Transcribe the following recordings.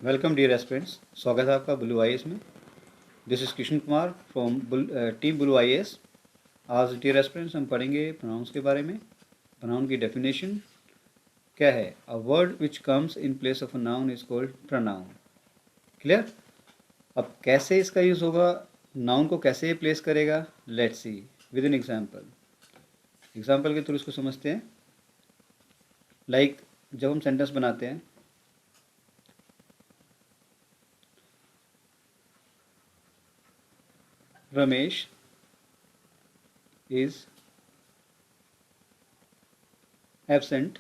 Welcome dear aspirants, स्वागत है आपका ब्लू आई में। This is Krishna Kumar from team blue eye. आज डियर एस्पिरेंट्स हम पढ़ेंगे प्रोनाउंस के बारे में। प्रोनाउन की डेफिनेशन क्या है? A word which comes in place of a noun is called pronoun. Clear? अब कैसे इसका यूज़ होगा, नाउन को कैसे प्लेस करेगा, let's see with an example. Example के थ्रू इसको समझते हैं। लाइक जब हम सेंटेंस बनाते हैं, Ramesh is absent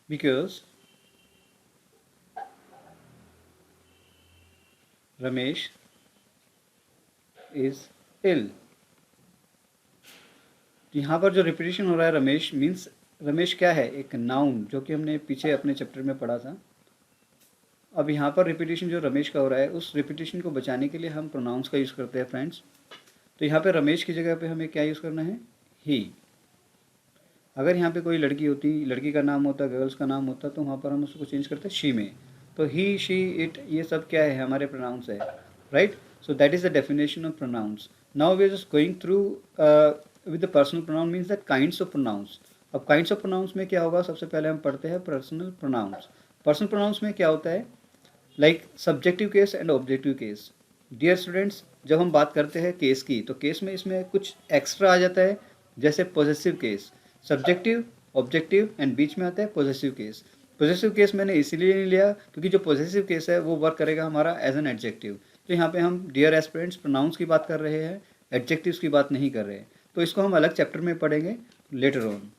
because Ramesh is ill। यहाँ पर जो रिपीटेशन हो रहा है रमेश मीन्स रमेश क्या है? एक नाउन, जो कि हमने पीछे अपने चैप्टर में पढ़ा था। अब यहाँ पर रिपीटेशन जो रमेश का हो रहा है, उस रिपीटेशन को बचाने के लिए हम प्रोनाउंस का यूज़ करते हैं फ्रेंड्स। तो यहाँ पे रमेश की जगह पे हमें क्या यूज़ करना है? ही। अगर यहाँ पे कोई लड़की होती, लड़की का नाम होता, गर्ल्स का नाम होता, तो वहाँ पर हम उसको चेंज करते हैं शी में। तो ही, शी, इट, ये सब क्या है? हमारे प्रोनाउंस है, right. So that is the definition of pronouns. Now we are just going through with the personal pronoun means that kinds of pronouns. अब काइंड्स ऑफ प्रोनाउंस में क्या होगा? सबसे पहले हम पढ़ते हैं पर्सनल प्रोनाउंस। पर्सनल प्रोनाउंस में क्या होता है? Like subjective case and objective case. Dear students, जब हम बात करते हैं केस की, तो केस में इसमें कुछ एक्स्ट्रा आ जाता है, जैसे possessive case. Subjective, objective and बीच में आता है पॉजेसिव केस। पॉजेसिव केस मैंने इसीलिए नहीं लिया क्योंकि जो पॉजेसिव केस है वो वर्क करेगा हमारा एज एन एडजेक्टिव। तो यहाँ पे हम डियर एस्पिरेंट्स प्रोनाउंस की बात कर रहे हैं, एडजेक्टिव्स की बात नहीं कर रहे हैं। तो इसको हम अलग चैप्टर में पढ़ेंगे लेटर ऑन।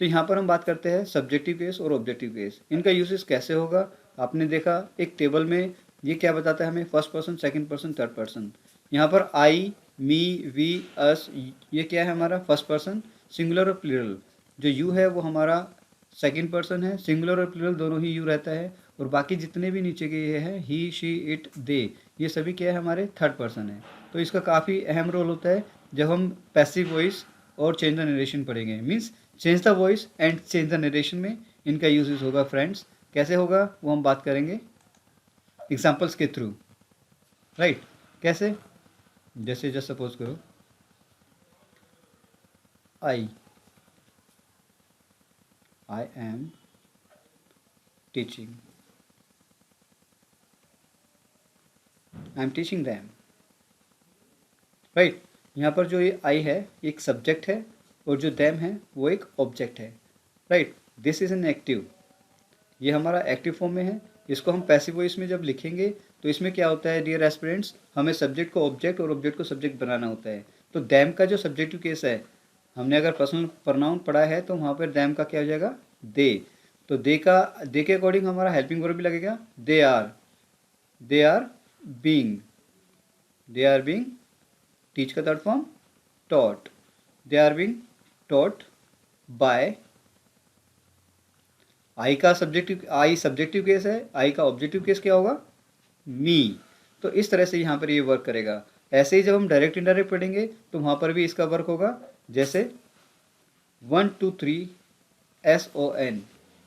तो यहाँ पर हम बात करते हैं सब्जेक्टिव केस और ऑब्जेक्टिव केस। इनका यूसेज कैसे होगा? आपने देखा एक टेबल में ये क्या बताता है हमें? First person, second person, third person. यहाँ पर आई, मी, वी, अस, ये क्या है हमारा? First person. सिंगुलर और प्लूरल, जो यू है वो हमारा सेकंड पर्सन है। सिंगुलर और प्लूरल दोनों ही यू रहता है। और बाकी जितने भी नीचे के ये हैं, ही, शी, इट, दे, ये सभी क्या है? हमारे थर्ड पर्सन है। तो इसका काफ़ी अहम रोल होता है जब हम पैसिव वॉइस और चेंज द नरेशन पढ़ेंगे। Means change the voice and change the narration में इनका यूजेस होगा फ्रेंड्स। कैसे होगा वो हम बात करेंगे एग्जाम्पल्स के थ्रू, राइट। कैसे? जैसे जस्ट सपोज करो I am teaching, I am teaching them, right. यहाँ पर जो ये आई है एक सब्जेक्ट है और जो दैम है वो एक ऑब्जेक्ट है, right. This is an active, ये हमारा एक्टिव फॉर्म में है। इसको हम पैसिव वॉइस में जब लिखेंगे तो इसमें क्या होता है डियर एस्पिरेंट्स? हमें सब्जेक्ट को ऑब्जेक्ट और ऑब्जेक्ट को सब्जेक्ट बनाना होता है। तो दैम का जो सब्जेक्टिव केस है, हमने अगर पर्सनल प्रोनाउन पढ़ा है तो वहाँ पर दैम का क्या हो जाएगा? दे। तो दे के अकॉर्डिंग हमारा हेल्पिंग वर्ब भी लगेगा। They are being, they are being, teach का third form taught, they are being taught by. I का सब्जेक्टिव केस है, आई का ऑब्जेक्टिव केस क्या होगा? मी। तो इस तरह से यहाँ पर ये वर्क करेगा। ऐसे ही जब हम डायरेक्ट इनडायरेक्ट पढ़ेंगे तो वहाँ पर भी इसका वर्क होगा। जैसे 1 2 3 SON।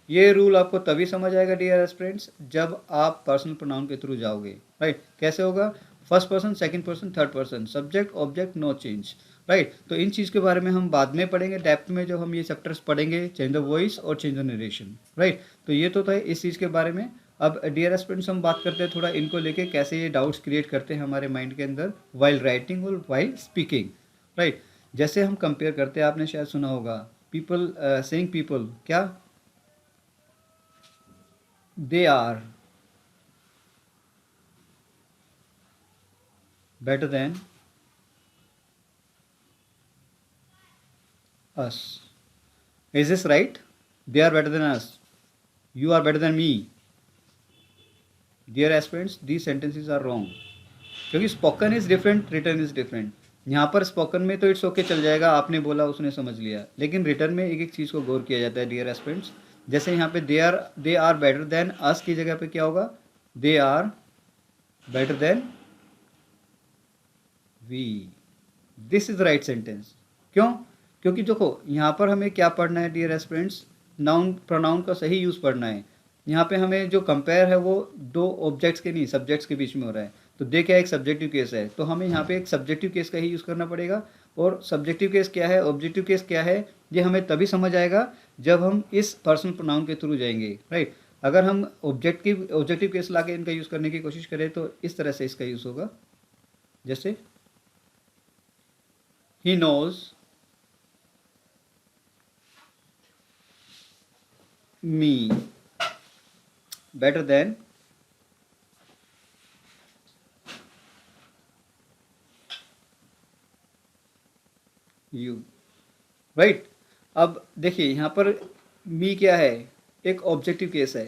ये रूल आपको तभी समझ आएगा डियर स्टूडेंट्स जब आप पर्सनल प्रोनाउन के थ्रू जाओगे, राइट। कैसे होगा? First person, second person, third person, subject, object, no change, right. तो इन चीज़ के बारे में हम बाद में पढ़ेंगे डेप्थ में, जब हम ये चैप्टर्स पढ़ेंगे, चेंज द वॉइस और चेंज द नरेशन, राइट। तो ये तो था इस चीज़ के बारे में। अब डियर स्टूडेंट्स हम बात करते हैं थोड़ा इनको लेके, कैसे ये डाउट्स क्रिएट करते हैं हमारे माइंड के अंदर वाइल राइटिंग और वाइल स्पीकिंग, राइट। जैसे हम कंपेयर करते हैं, आपने शायद सुना होगा पीपल सेइंग पीपल क्या? They are better than us. Is this right? They are better than us. You are better than me. Dear aspirants, these sentences are wrong. क्योंकि spoken is different, return is different. यहाँ पर spoken में तो it's okay चल जाएगा, आपने बोला उसने समझ लिया, लेकिन रिटर्न में एक एक चीज़ को गौर किया जाता है डियर एस्पिरेंट्स। जैसे यहाँ पे they are better than us की जगह पे क्या होगा? They are better than we. This is the right sentence. क्यों? क्योंकि देखो यहाँ पर हमें क्या पढ़ना है डियर एस्पिरेंट्स? नाउन प्रोनाउन का सही यूज़ पढ़ना है। यहाँ पे हमें जो कंपेयर है वो दो ऑब्जेक्ट्स के नहीं, सब्जेक्ट्स के बीच में हो रहा है। तो दे क्या एक सब्जेक्टिव केस है, तो हमें यहाँ पे एक सब्जेक्टिव केस का ही यूज़ करना पड़ेगा। और सब्जेक्टिव केस क्या है, ऑब्जेक्टिव केस क्या है, ये हमें तभी समझ आएगा जब हम इस पर्सनल प्रोनाउन के थ्रू जाएंगे, राइट। अगर हम ऑब्जेक्टिव केस ला के इनका यूज़ करने की कोशिश करें तो इस तरह से इसका यूज़ होगा, जैसे he knows me better than you, right. अब देखिए यहाँ पर मी क्या है, एक ऑब्जेक्टिव केस है।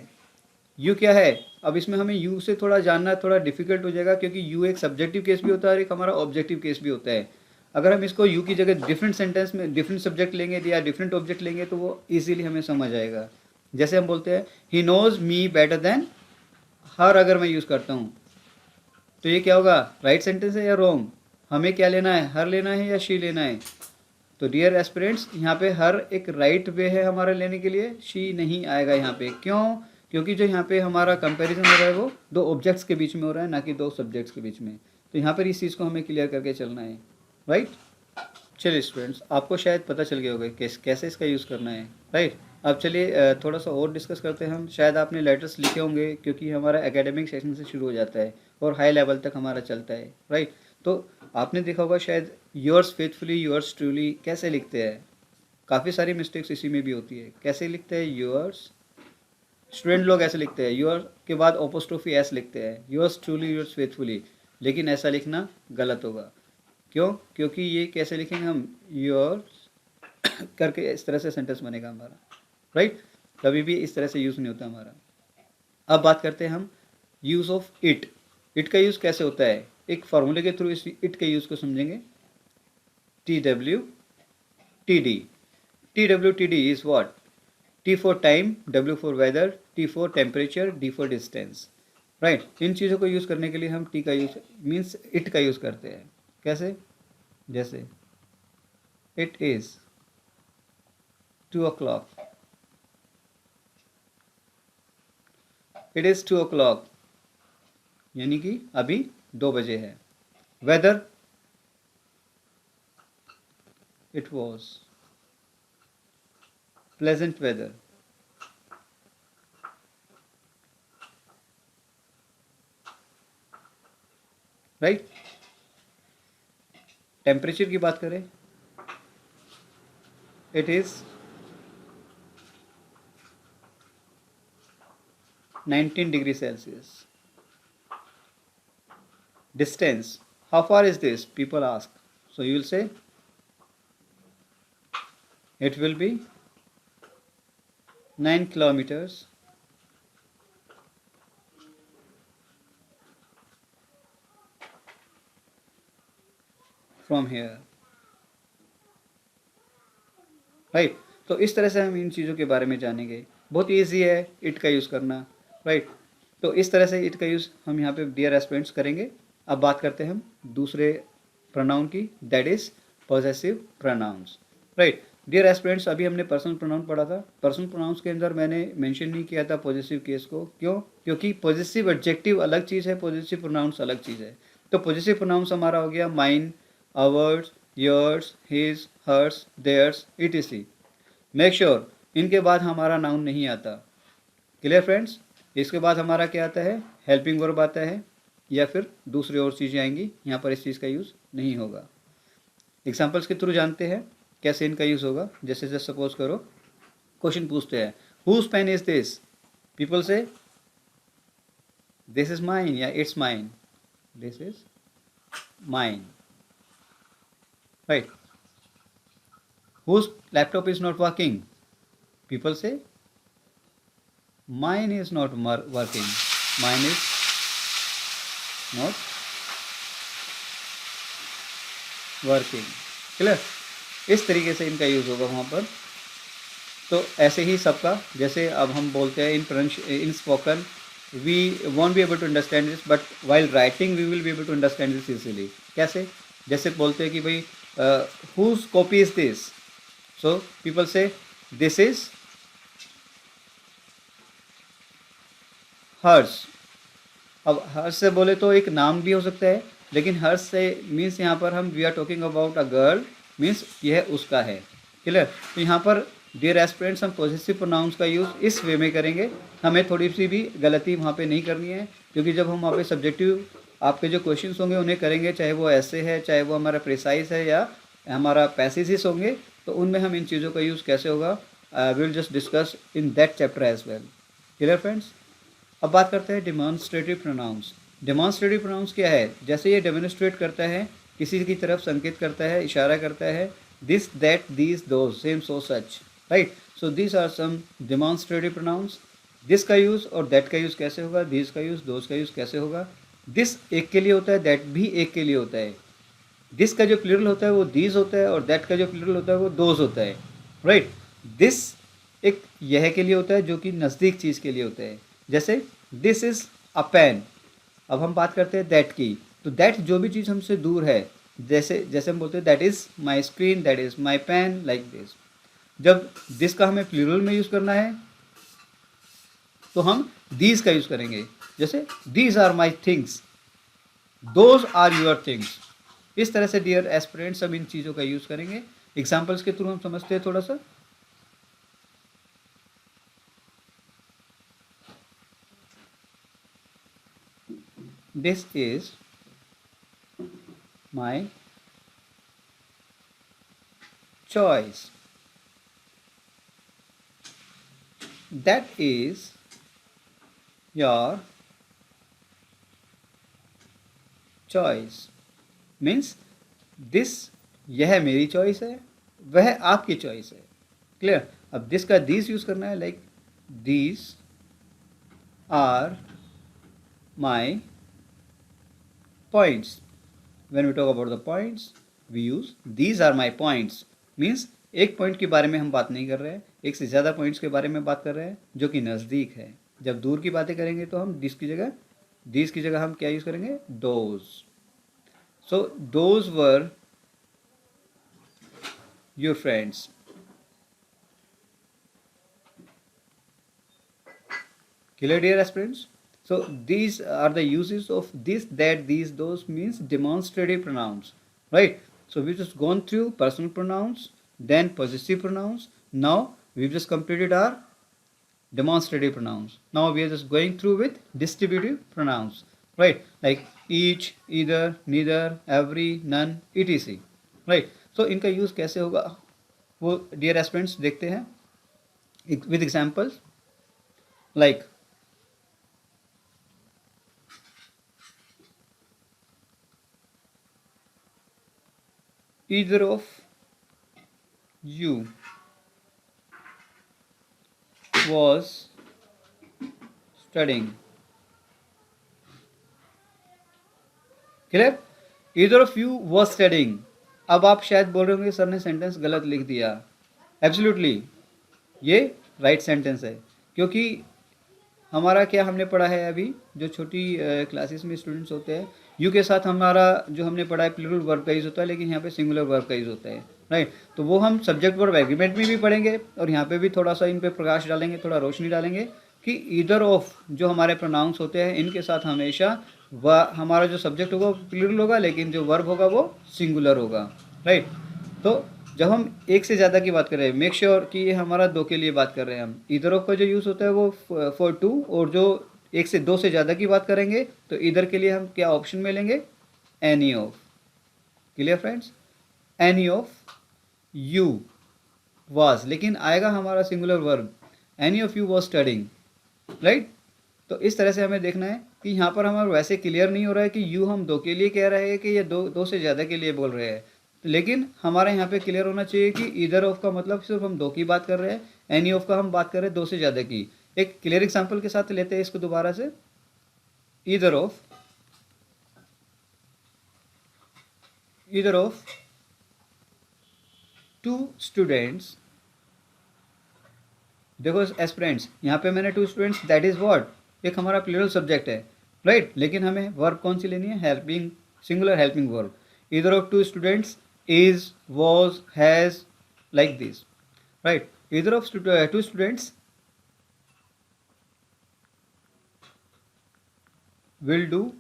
यू क्या है, अब इसमें हमें यू से थोड़ा जानना थोड़ा डिफिकल्ट हो जाएगा, क्योंकि यू एक सब्जेक्टिव केस भी होता है और एक हमारा ऑब्जेक्टिव केस भी होता है। अगर हम इसको यू की जगह डिफरेंट सेंटेंस में डिफरेंट सब्जेक्ट लेंगे या डिफरेंट ऑब्जेक्ट लेंगे तो वो इजीली हमें समझ आएगा। जैसे हम बोलते हैं he knows me better than her, अगर मैं यूज़ करता हूँ तो ये क्या होगा, राइट सेंटेंस है या रॉन्ग। हमें क्या लेना है, हर लेना है या शी लेना है। तो डियर एस्पिरेंट्स, यहाँ पे हर एक राइट वे है हमारे लेने के लिए, शी नहीं आएगा यहाँ पे। क्यों, क्योंकि जो यहाँ पे हमारा कंपैरिजन हो रहा है वो दो ऑब्जेक्ट्स के बीच में हो रहा है, ना कि दो सब्जेक्ट्स के बीच में। तो यहाँ पर इस चीज़ को हमें क्लियर करके चलना है, राइट। चलिए स्टूडेंट्स, आपको शायद पता चल गया होगा कैसे इसका यूज़ करना है, राइट। अब चलिए थोड़ा सा और डिस्कस करते हैं हम। शायद आपने लेटर्स लिखे होंगे, क्योंकि हमारा एकेडमिक सेशन से शुरू हो जाता है और हाई लेवल तक हमारा चलता है, राइट। तो आपने देखा होगा शायद योर्स फेथफुली, योर्स ट्रूली कैसे लिखते हैं। काफ़ी सारी मिस्टेक्स इसी में भी होती है। कैसे लिखते हैं, योर्स, स्टूडेंट लोग ऐसे लिखते हैं, योर के बाद ओपोस्ट्रोफी एस लिखते हैं, योर्स ट्रूली, योर्स फेथफुली। लेकिन ऐसा लिखना गलत होगा। क्यों, क्योंकि ये कैसे लिखेंगे हम, योर्स करके इस तरह से सेंटेंस बनेगा हमारा, राइट। कभी भी इस तरह से यूज़ नहीं होता हमारा। अब बात करते हैं हम यूज़ ऑफ इट। इट का यूज़ कैसे होता है, एक फार्मूले के थ्रू इस इट के यूज़ को समझेंगे। T W T D, T W T D is what, T for time, W for weather, T for temperature, D for distance, right. इन चीज़ों को यूज़ करने के लिए हम टी का यूज़ मीन्स इट का यूज़ करते हैं। कैसे, जैसे it is 2 o'clock, it is 2 o'clock, यानी कि अभी 2 बजे है। Weather, it was pleasant weather, right. Temperature की बात करें, it is 19 degree Celsius. Distance, how far is this, people ask, so you will say it will be 9 kilometers from here, right. तो इस तरह से हम इन चीज़ों के बारे में जानेंगे। बहुत ईजी है इट का यूज़ करना, राइट। तो इस तरह से इट का यूज़ हम यहाँ पे डियर एस्पिरेंट्स करेंगे। अब बात करते हैं हम दूसरे प्रोनाउन की, that is possessive pronouns, right. Dear aspirants, अभी हमने पर्सनल प्रोनाउन पढ़ा था। पर्सनल प्रोनाउंस के अंदर मैंने मेंशन नहीं किया था पॉजेसिव केस को। क्यों, क्योंकि पॉजेसिव एडजेक्टिव अलग चीज़ है, पॉजेसिव प्रोनाउंस अलग चीज़ है। तो पॉजेसिव प्रोनाउंस हमारा हो गया mine, ours, yours, his, hers, theirs, etc। Make sure इनके बाद हमारा नाउन नहीं आता। Clear friends. इसके बाद हमारा क्या आता है, हेल्पिंग वर्ब आता है, या फिर दूसरी और चीज़ें आएंगी। यहाँ पर इस चीज़ का यूज़ नहीं होगा। एग्जाम्पल्स के थ्रू जानते हैं कैसे इनका यूज़ होगा। जैसे सपोज करो क्वेश्चन पूछते हैं, whose pen is this, people से दिस इज माइन या it's mine, this is mine, right। Whose laptop is not working, people say mine is not working, mine is not working। Clear, इस तरीके से इनका use होगा वहाँ पर। तो ऐसे ही सबका, जैसे अब हम बोलते हैं in spoken we won't be able to understand this, but while writing we will be able to understand this easily. कैसे, जैसे बोलते हैं कि भाई whose copy is this, so people say this is हर्ष। अब हर्ष से बोले तो एक नाम भी हो सकता है, लेकिन हर्ष से मीन्स यहाँ पर हम we are talking about a girl, means यह उसका है। क्लियर। तो यहाँ पर डियर एस्पिरेंट्स हम पॉजिटिव प्रोनाउंस का यूज़ इस वे में करेंगे। हमें थोड़ी सी भी गलती वहाँ पे नहीं करनी है, क्योंकि जब हम वहाँ पे सब्जेक्टिव आपके जो क्वेश्चन होंगे उन्हें करेंगे, चाहे वो ऐसे है, चाहे वो हमारा प्रिसाइज है या हमारा पैसेजिस होंगे, तो उनमें हम इन चीज़ों का यूज़ कैसे होगा we will just discuss in that chapter as well. Clear friends. अब बात करते हैं डेमॉन्स्ट्रेटिव प्रोनाउंस। डेमॉन्स्ट्रेटिव प्रोनाउंस क्या है? जैसे ये डेमोन्स्ट्रेट करता है, किसी की तरफ संकेत करता है, इशारा करता है, this that these those same so such, right. So this are some demonstrative pronouns. This का यूज़ और दैट का यूज़ कैसे होगा, दिस का यूज़ दोज का यूज़ कैसे होगा। दिस एक के लिए होता है, दैट भी एक के लिए होता है। दिस का जो प्लूरल होता है वो दीज होता है, और दैट का जो प्लूरल होता है वो दोज होता है, राइट। दिस एक यह के लिए होता है जो कि नज़दीक चीज़ के लिए होता है। जैसे दिस इज़ अ पेन। अब हम बात करते हैं दैट की, तो दैट जो भी चीज़ हमसे दूर है, जैसे जैसे हम बोलते हैं that is my screen, that is my pen, like this. जब दिस का हमें प्लूरल में यूज़ करना है तो हम दीज का यूज़ करेंगे। जैसे these are my things, those are your things. इस तरह से डियर एस्पिरेंट्स हम इन चीज़ों का यूज़ करेंगे। एग्जाम्पल्स के थ्रू हम समझते हैं थोड़ा सा। This is my choice, that is your choice. Means this यह मेरी चॉइस है, वह आपकी चॉइस है। क्लियर। अब दिस का दिस यूज करना है, like these are my points. When we talk about the points we use these are my points. Means एक पॉइंट के बारे में हम बात नहीं कर रहे हैं, एक से ज़्यादा पॉइंट्स के बारे में बात कर रहे हैं जो कि नज़दीक है। जब दूर की बातें करेंगे तो हम दिस की जगह हम क्या यूज़ करेंगे, those. So those were your friends. Clear, dear aspirants? So these are the uses of this, that, these, those means demonstrative pronouns, right? So we've just gone through personal pronouns, then possessive pronouns. Now we've just completed our demonstrative pronouns. Now we are just going through with distributive pronouns, right? Like each, either, neither, every, none, etc. Right? So इनका use कैसे होगा वो dear aspirants देखते हैं with examples like either of you was studying. Clear. Either of you was studying. अब आप शायद बोल रहे होंगे सर ने सेंटेंस गलत लिख दिया। एब्सोल्युटली ये राइट सेंटेंस है, क्योंकि हमारा क्या हमने पढ़ा है अभी जो छोटी क्लासेस में स्टूडेंट्स होते हैं, यू के साथ हमारा जो हमने पढ़ा है प्लूरल वर्ब का यूज़ होता है, लेकिन यहाँ पे सिंगुलर वर्ब का यूज़ होता है, राइट। तो वो हम सब्जेक्ट वर्ब एग्रीमेंट में भी पढ़ेंगे, और यहाँ पे भी थोड़ा सा इन पे प्रकाश डालेंगे, थोड़ा रोशनी डालेंगे कि ईदर ऑफ जो हमारे प्रोनाउंस होते हैं इनके साथ हमेशा हमारा जो सब्जेक्ट होगा वो प्लूरल होगा, लेकिन जो वर्ब होगा वो सिंगुलर होगा, राइट। तो जब हम एक से ज़्यादा की बात कर रहे हैं, मेक श्योर कि ये हमारा दो के लिए बात कर रहे हैं हम। ईदर ऑफ का जो यूज़ होता है वो फॉर टू, और जो एक से दो से ज़्यादा की बात करेंगे तो इधर के लिए हम क्या ऑप्शन में लेंगे, any of. Clear friends. Any of you was, लेकिन आएगा हमारा singular verb, any of you was studying, right. तो इस तरह से हमें देखना है कि यहाँ पर हमारा वैसे क्लियर नहीं हो रहा है कि यू हम दो के लिए कह रहे हैं कि ये दो से ज़्यादा के लिए बोल रहे हैं, लेकिन हमारे यहाँ पे क्लियर होना चाहिए कि ईदर ऑफ का मतलब सिर्फ हम दो की बात कर रहे हैं, एनी ऑफ का हम बात कर रहे हैं दो से ज़्यादा की। एक क्लियर एग्जांपल के साथ लेते हैं इसको दोबारा से। Either of two students. देखो एस्पिरेंट्स, यहाँ पे मैंने two students, that is what, एक हमारा प्लूरल सब्जेक्ट है, राइट। लेकिन हमें वर्ब कौन सी लेनी है, helping, singular helping verb. Either of two students is, was, has, like this, right. Either of two students will do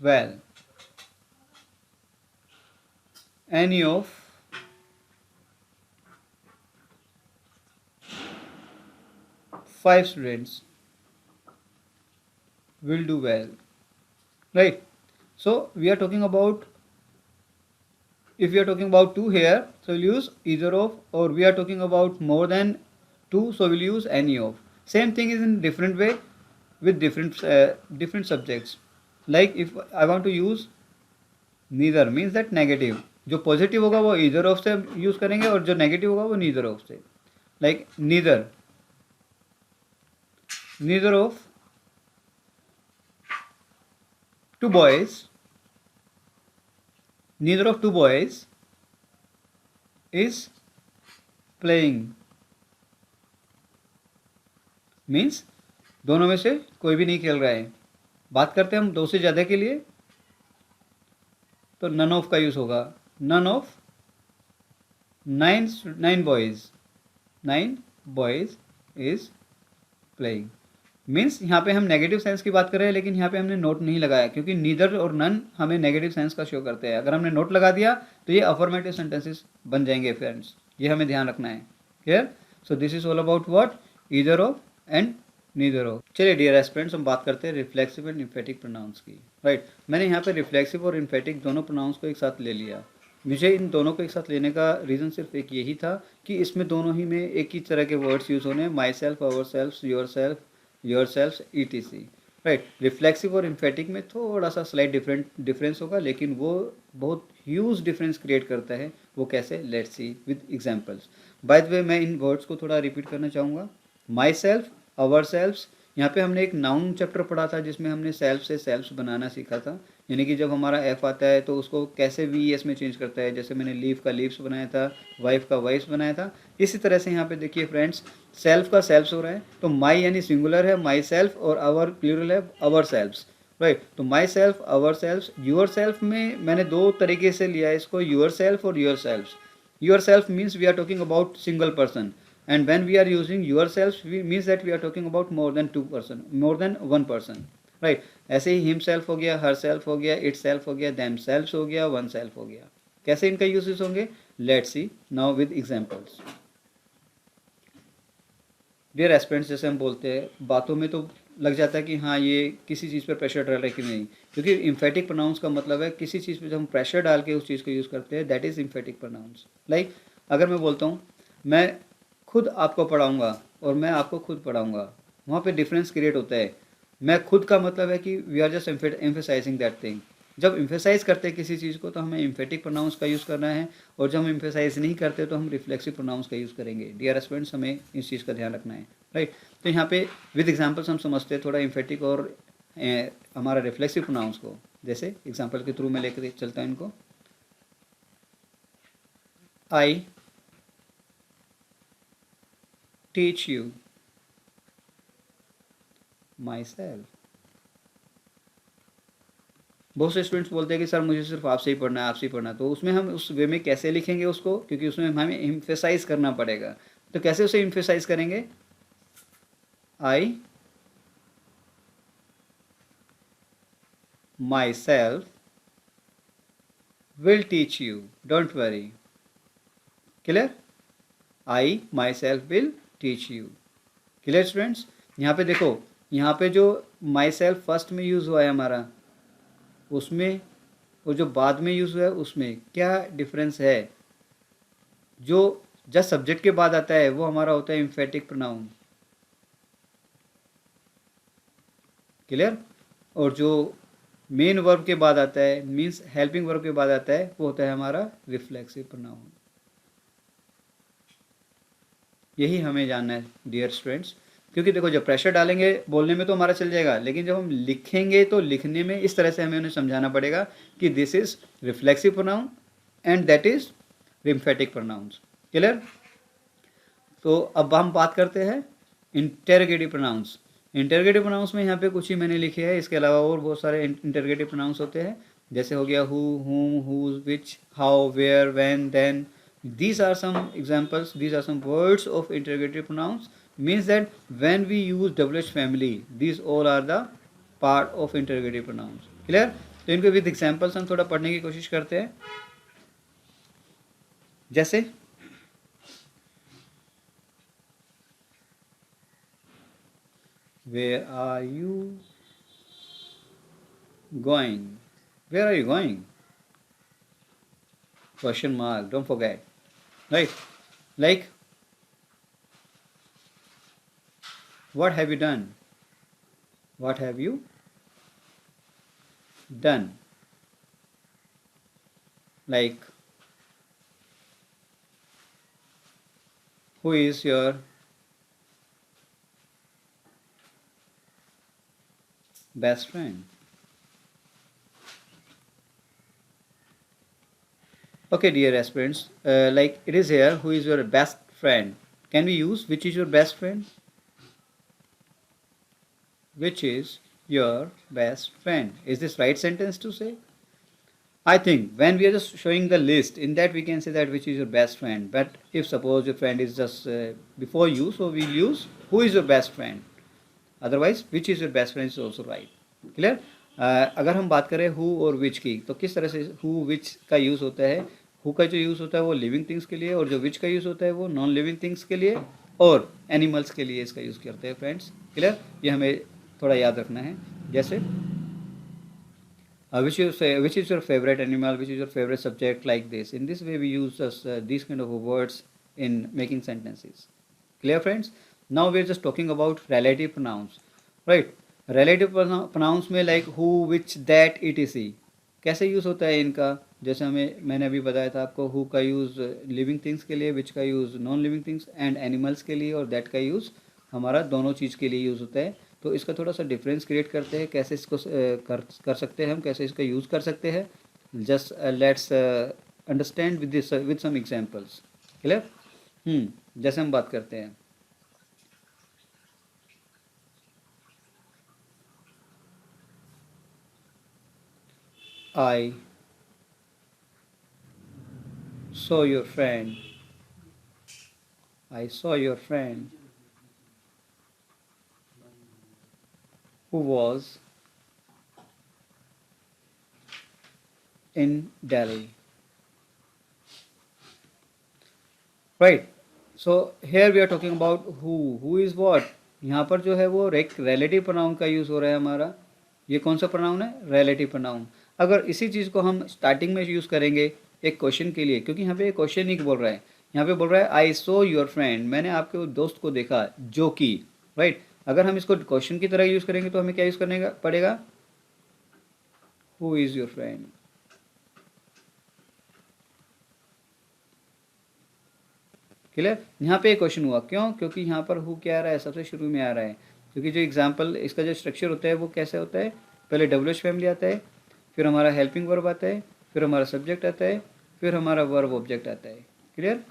well. Any of five students will do well, right? So we are talking about, if we are talking about two here, so we'll use either of, or we are talking about more than two, so we'll use any of. Same thing is in different way with different subjects. Like if I want to use neither, means that negative, जो positive होगा वो either of से use करेंगे और जो negative होगा वो neither of से. Like neither of two boys, neither of two boys is playing, means दोनों में से कोई भी नहीं खेल रहा है. बात करते हैं हम दो से ज़्यादा के लिए, तो नन ऑफ का यूज़ होगा. None of nine boys is playing, means यहाँ पे हम नेगेटिव सेंस की बात कर रहे हैं, लेकिन यहाँ पे हमने नोट नहीं लगाया क्योंकि नीदर और नन हमें नेगेटिव सेंस का शो करते हैं. अगर हमने नोट लगा दिया तो ये अफर्मेटिव सेंटेंसेस बन जाएंगे फ्रेंड्स, ये हमें ध्यान रखना है. Clear? So this is all about what, either of and neither of. चलिए डियर एस्पिरेंट्स, हम बात करते हैं रिफ्लेक्सिव एंड इम्फेटिक प्रोनाउंस की. राइट, मैंने यहाँ पे रिफ्लेक्सिव और इम्फेटिक दोनों प्रोनाउंस को एक साथ ले लिया. मुझे इन दोनों को एक साथ लेने का रीज़न सिर्फ एक यही था कि इसमें दोनों ही में एक ही तरह के वर्ड्स यूज़ होने, myself, ourself, yourself, ETC. Right, reflexive और इम्फेटिक में थोड़ा सा स्लाइट डिफरेंस होगा, लेकिन वो बहुत ह्यूज डिफरेंस क्रिएट करता है. वो कैसे? Let's see with examples. By the way, मैं इन वर्ड्स को थोड़ा रिपीट करना चाहूँगा. माई सेल्फ, आवर सेल्फ्स, यहाँ पे हमने एक नाउन चैप्टर पढ़ा था जिसमें हमने सेल्फ से सेल्फ्स बनाना सीखा था. यानी कि जब हमारा एफ आता है तो उसको कैसे VES में चेंज करता है. जैसे मैंने लीव का लीव्स बनाया था, वाइफ का वाइफ्स बनाया था. इसी तरह से यहाँ पे देखिए फ्रेंड्स, सेल्फ का सेल्फ्स हो रहा है, तो माई यानी सिंगुलर है माई सेल्फ, और आवर प्लूरल है आवर सेल्फ्स. राइट, तो myself, ourselves. Yourself में मैंने दो तरीके से लिया है इसको, यूर सेल्फ और yourselves. Yourself means we are talking about single person, and when we are using yourself means that we are talking about more than one person. Right, ऐसे ही हिमसेल्फ हो गया, her self हो गया, it self हो गया, them सेल्फ्स हो गया, one self हो गया. कैसे इनका यूजेस होंगे? Let's see now with examples. Dear aspirants, जैसे हम बोलते हैं बातों में तो लग जाता है कि हाँ ये किसी चीज़ पर प्रेशर डाल रहा है कि नहीं, क्योंकि इम्फेटिक प्रोनाउंस का मतलब है किसी चीज़ पर जब हम प्रेशर डाल के उस चीज़ को यूज़ करते हैं, that is emphatic pronouns. Like अगर मैं बोलता हूँ मैं खुद आपको पढ़ाऊँगा और मैं आपको खुद पढ़ाऊँगा, वहाँ पे डिफरेंस क्रिएट होता है. मैं खुद का मतलब है कि we are just emphasising that thing. जब एम्फेसाइज करते हैं किसी चीज़ को तो हमें इम्फेटिक प्रोनाउंस का यूज़ करना है, और जब हम एम्फेसाइज नहीं करते तो हम रिफ्लेक्सिव प्रोनाउंस का यूज़ करेंगे. डियर स्टूडेंट्स, हमें इस चीज़ का ध्यान रखना है. राइट, तो यहाँ पे विद एग्जांपल्स हम समझते हैं थोड़ा इम्फेटिक और हमारा रिफ्लेक्सिव प्रोनाउंस को. जैसे एग्जांपल के थ्रू मैं लेकर चलता हूँ इनको. आई teach you myself. बहुत से स्टूडेंट्स बोलते हैं कि सर मुझे सिर्फ आपसे ही पढ़ना है, आपसे ही पढ़ना है. तो उसमें हम उस वे में कैसे लिखेंगे उसको, क्योंकि उसमें हमें एम्फेसाइज करना पड़ेगा. तो कैसे उसे एम्फेसाइज करेंगे? I myself will teach you, don't worry. Clear? I myself will teach you. Clear students? यहाँ पे देखो, यहाँ पे जो माई सेल्फ फर्स्ट में यूज़ हुआ है हमारा, उसमें और जो बाद में यूज़ हुआ है उसमें क्या डिफरेंस है? जो जस्ट सब्जेक्ट के बाद आता है वो हमारा होता है एम्फेटिक प्रोनाउन. क्लियर? और जो मेन वर्ब के बाद आता है, मीन्स हेल्पिंग वर्ब के बाद आता है, वो होता है हमारा रिफ्लेक्सिव प्रोनाउन. यही हमें जानना है डियर स्टूडेंट्स, क्योंकि देखो जब प्रेशर डालेंगे बोलने में तो हमारा चल जाएगा, लेकिन जब हम लिखेंगे तो लिखने में इस तरह से हमें उन्हें समझाना पड़ेगा कि this is reflexive pronoun and that is emphatic pronouns. Clear? तो अब हम बात करते हैं इंटरोगेटिव प्रोनाउंस. इंटरोगेटिव प्रोनाउंस में यहाँ पे कुछ ही मैंने लिखे हैं, इसके अलावा और बहुत सारे इंटरोगेटिव प्रोनाउंस होते हैं. जैसे हो गया who, whom, whose, which, how, where, when, then. These are some examples, these are some words of interrogative pronouns. Means that when we use WH family, these all are the part of interrogative pronouns. Clear? तो इनको with examples हम थोड़ा पढ़ने की कोशिश करते हैं। जैसे where are you going, where are you going, question mark, don't forget, right? Like what have you done, what have you done, like who is your best friend? Okay, dear aspirants, like it is here, who is your best friend? Can we use which is your best friend? Which is your best friend? Is this right sentence to say? I think when we are just showing the list, in that we can say that which is your best friend. But if suppose your friend is just before you, so we'll use who is your best friend. Otherwise, which is your best friend is also right. Clear? अगर हम बात करें who और which की, तो किस तरह से who which का यूज़ होता है? who का जो यूज़ होता है वो लिविंग थिंग्स के लिए, और जो which का यूज़ होता है वो नॉन लिविंग थिंग्स के लिए और एनिमल्स के लिए इसका यूज़ करते हैं फ्रेंड्स। क्लियर? ये हमें थोड़ा याद रखना है। जैसे which is your favorite animal, which is your favorite subject, like this. In this way we use these kind of words in making sentences. Clear friends? Now we are just talking about relative pronouns, right? Relative pronouns में like who, which, that, etc. कैसे use होता है इनका? जैसे मैंने अभी बताया था आपको, who का यूज़ लिविंग थिंग्स के लिए, which का use non living things and animals के लिए, और that का यूज़ हमारा दोनों चीज़ के लिए यूज़ होता है। तो इसका थोड़ा सा डिफरेंस क्रिएट करते हैं, कैसे इसको कर सकते हैं हम, कैसे इसका यूज़ कर सकते हैं। Just let's understand with some examples. Clear? जैसे हम बात करते हैं, आई saw your friend, I saw your friend who was in Delhi. Right. So here we are talking about who. Who is what? यहाँ पर जो है वो एक relative pronoun का यूज़ हो रहा है हमारा। ये कौन सा pronoun है? Relative pronoun। अगर इसी चीज़ को हम स्टार्टिंग में यूज़ करेंगे एक क्वेश्चन के लिए, क्योंकि यहाँ पे एक क्वेश्चन ही बोल रहा है, यहाँ पे बोल रहा है आई सो योर फ्रेंड, मैंने आपके उस दोस्त को देखा जो कि, राइट? अगर हम इसको क्वेश्चन की तरह यूज़ करेंगे तो हमें क्या यूज़ करने का पड़ेगा? Who is your friend. Clear? यहाँ पे एक क्वेश्चन हुआ, क्यों? क्योंकि यहाँ पर हु क्या आ रहा है? सबसे शुरू में आ रहा है। क्योंकि जो एग्जाम्पल इसका जो स्ट्रक्चर होता है वो कैसे होता है? पहले डब्ल्यूएच फैमिली आता है, फिर हमारा हेल्पिंग वर्ब आता है, फिर हमारा सब्जेक्ट आता है, फिर हमारा वर्ब ऑब्जेक्ट आता है। क्लियर?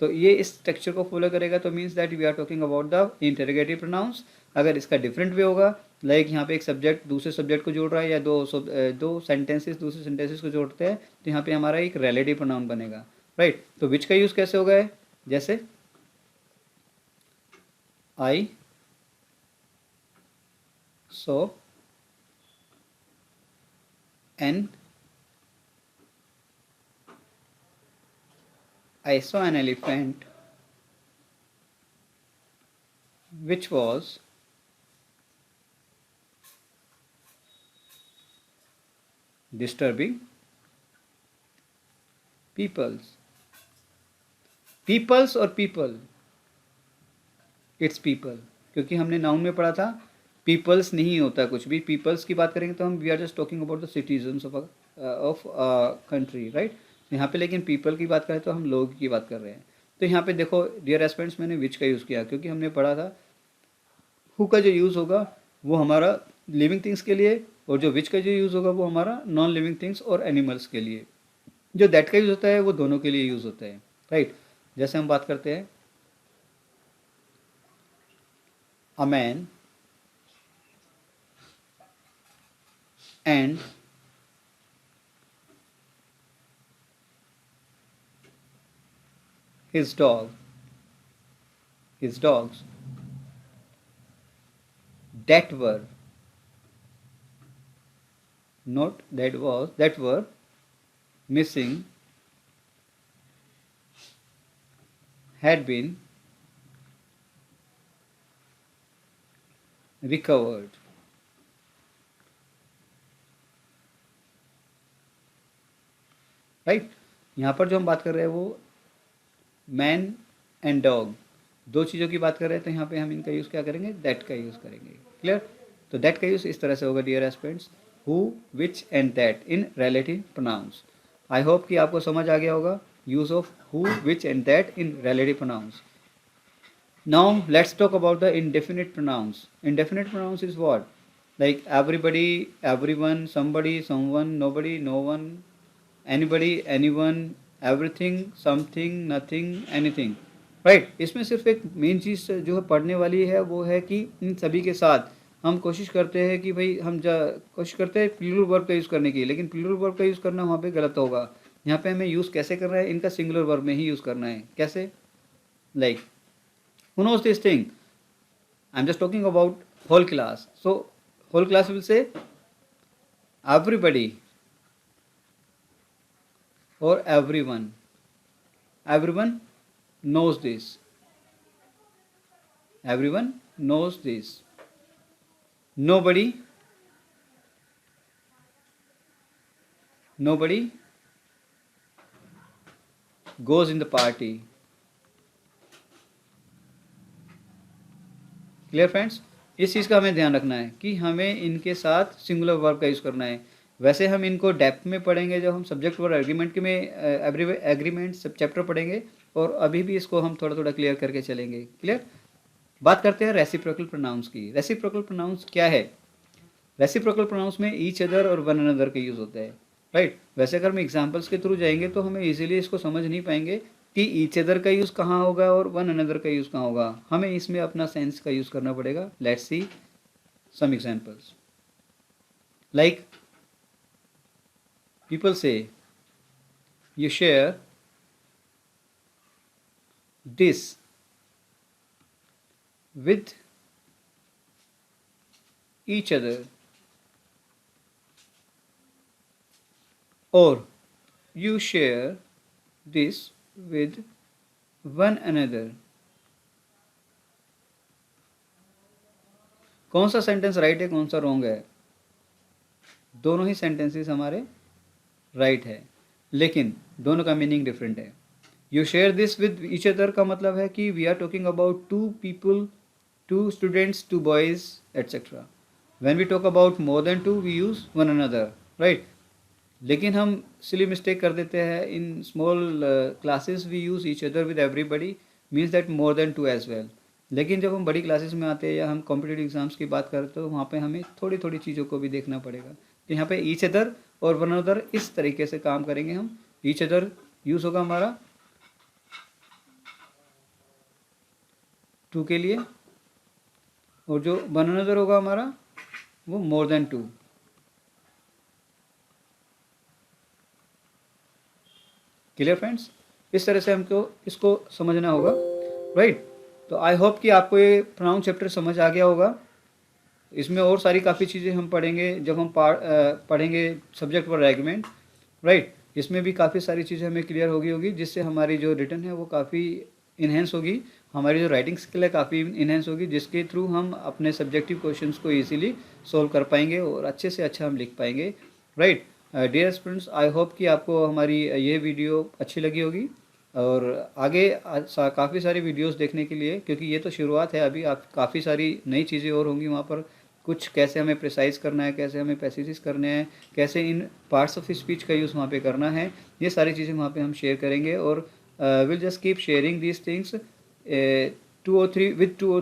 तो ये इस स्ट्रक्चर को फॉलो करेगा, तो means that we are talking about the interrogative pronouns. अगर इसका डिफरेंट वे होगा, लाइक यहाँ पे एक सब्जेक्ट दूसरे सब्जेक्ट को जोड़ रहा है, या दो सेंटेंसेस दूसरे सेंटेंसेस को जोड़ते हैं, तो यहाँ पे हमारा एक रिलेटिव प्रोनाउन बनेगा, राइट? तो विच का यूज़ कैसे होगा है? जैसे आई सो N I saw an elephant which was disturbing peoples. Peoples और people? It's people, क्योंकि हमने नाउन में पढ़ा था पीपल्स नहीं होता कुछ भी। पीपल्स की बात करेंगे तो हम we are just talking about the citizens of country, right? यहाँ पे लेकिन पीपल की बात करें तो हम लोग की बात कर रहे हैं। तो यहाँ पे देखो डियर एस्पिरेंट्स, मैंने विच का यूज़ किया क्योंकि हमने पढ़ा था हु का जो यूज़ होगा वो हमारा लिविंग थिंग्स के लिए, और जो विच का जो यूज़ होगा वो हमारा नॉन लिविंग थिंग्स और एनिमल्स के लिए। जो दैट का यूज़ होता है वो दोनों के लिए यूज़ होता है, राइट? जैसे हम बात करते हैं, a man and his dogs that were not that were missing had been recovered. Right यहाँ पर जो हम बात कर रहे हैं वो मैन एंड डॉग, दो चीज़ों की बात कर रहे हैं, तो यहाँ पे हम इनका यूज़ क्या करेंगे, दैट का यूज़ करेंगे। क्लियर? तो दैट का यूज़ इस तरह से होगा dear aspirants, who, which and that in relative pronouns. I hope कि आपको समझ आ गया होगा use of who, which and that in relative pronouns. Now let's talk about the indefinite pronouns. Indefinite pronouns is what? Like everybody, everyone, somebody, someone, nobody, no one, anybody, anyone, everything, something, nothing, anything. Right? इसमें सिर्फ एक main चीज़ जो है पढ़ने वाली है वो है कि इन सभी के साथ हम कोशिश करते हैं कि भाई कोशिश करते हैं प्लूरल वर्ब का यूज़ करने की, लेकिन प्लूरल वर्ब का यूज़ करना वहाँ पे गलत होगा। यहाँ पे हमें यूज़ कैसे करना है, इनका सिंगुलर वर्ब में ही यूज़ करना है। कैसे? Like who knows this thing? I'm just talking about whole class. So whole class will say everybody or everyone. Everyone knows this. Everyone knows this. Nobody goes in the party. Clear friends? इस चीज़ का हमें ध्यान रखना है कि हमें इनके साथ सिंगुलर वर्ब का यूज़ करना है। वैसे हम इनको डेप्थ में पढ़ेंगे जब हम सब्जेक्ट वर्ब एग्रीमेंट में एग्रीमेंट सब चैप्टर पढ़ेंगे, और अभी भी इसको हम थोड़ा थोड़ा क्लियर करके चलेंगे। क्लियर? बात करते हैं रेसिप्रोकल प्रोनाउंस की। रेसिप्रोकल प्रोनाउंस क्या है? रेसिप्रोकल प्रोनाउंस में ईच अदर और वन अनदर के यूज़ होते हैं। राइट? वैसे अगर हम एग्जाम्पल्स के थ्रू जाएंगे तो हमें इजीली इसको समझ नहीं पाएंगे कि ईच अदर का यूज़ कहाँ होगा और वन अनदर का यूज़ कहाँ होगा। हमें इसमें अपना सेंस का यूज़ करना पड़ेगा। Let's see some examples. Like people से you share this with each other, और you share this with one another. कौन सा सेंटेंस राइट है, कौन सा रॉन्ग है? दोनों ही सेंटेंसेस हमारे राइट है, लेकिन दोनों का मीनिंग डिफरेंट है। You share this with each other का मतलब है कि we are talking about two people, two students, two boys etcetera. When we talk about more than two we use one another. Right? लेकिन हम silly mistake कर देते हैं। In small classes we use each other with everybody, means that more than two as well. लेकिन जब हम बड़ी classes में आते हैं या हम कॉम्पिटिटिव एग्जाम्स की बात करते तो वहाँ पे हमें थोड़ी थोड़ी चीज़ों को भी देखना पड़ेगा। तो यहाँ पे ईच अदर और वन अदर इस तरीके से काम करेंगे हम। ईच अदर यूज़ होगा हमारा टू के लिए, और जो वन अनदर होगा हमारा वो more than two. Clear friends? इस तरह से हमको इसको समझना होगा। राइट? तो आई होप कि आपको ये प्रोनाउन चैप्टर समझ आ गया होगा। इसमें और सारी काफ़ी चीज़ें हम पढ़ेंगे जब हम पढ़ेंगे सब्जेक्ट वर्ब एग्रीमेंट। राइट? इसमें भी काफ़ी सारी चीज़ें हमें क्लियर होगी जिससे हमारी जो रिटन है वो काफ़ी इन्हेंस होगी, हमारी जो राइटिंग स्किल है काफ़ी इन्हेंस होगी, जिसके थ्रू हम अपने सब्जेक्टिव क्वेश्चंस को ईजिली सोल्व कर पाएंगे और अच्छे से अच्छा हम लिख पाएंगे। Right? Dear students, I hope कि आपको हमारी ये वीडियो अच्छी लगी होगी, और आगे काफ़ी सारी वीडियोस देखने के लिए, क्योंकि ये तो शुरुआत है, अभी आप काफ़ी सारी नई चीज़ें और होंगी वहाँ पर। कुछ कैसे हमें प्रिसाइज करना है, कैसे हमें पैसेजेस करने हैं, कैसे इन पार्ट्स ऑफ स्पीच का यूज़ वहाँ पे करना है, ये सारी चीज़ें वहाँ पे हम शेयर करेंगे। और will just keep sharing these things 2 or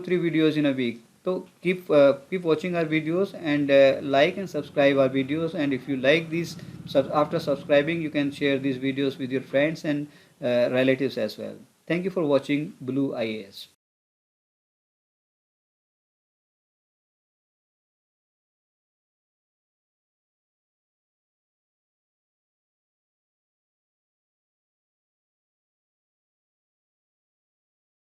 3 videos in a week. So keep watching our videos and like and subscribe our videos, and if you like these, after subscribing you can share these videos with your friends and relatives as well. Thank you for watching Blue IAS.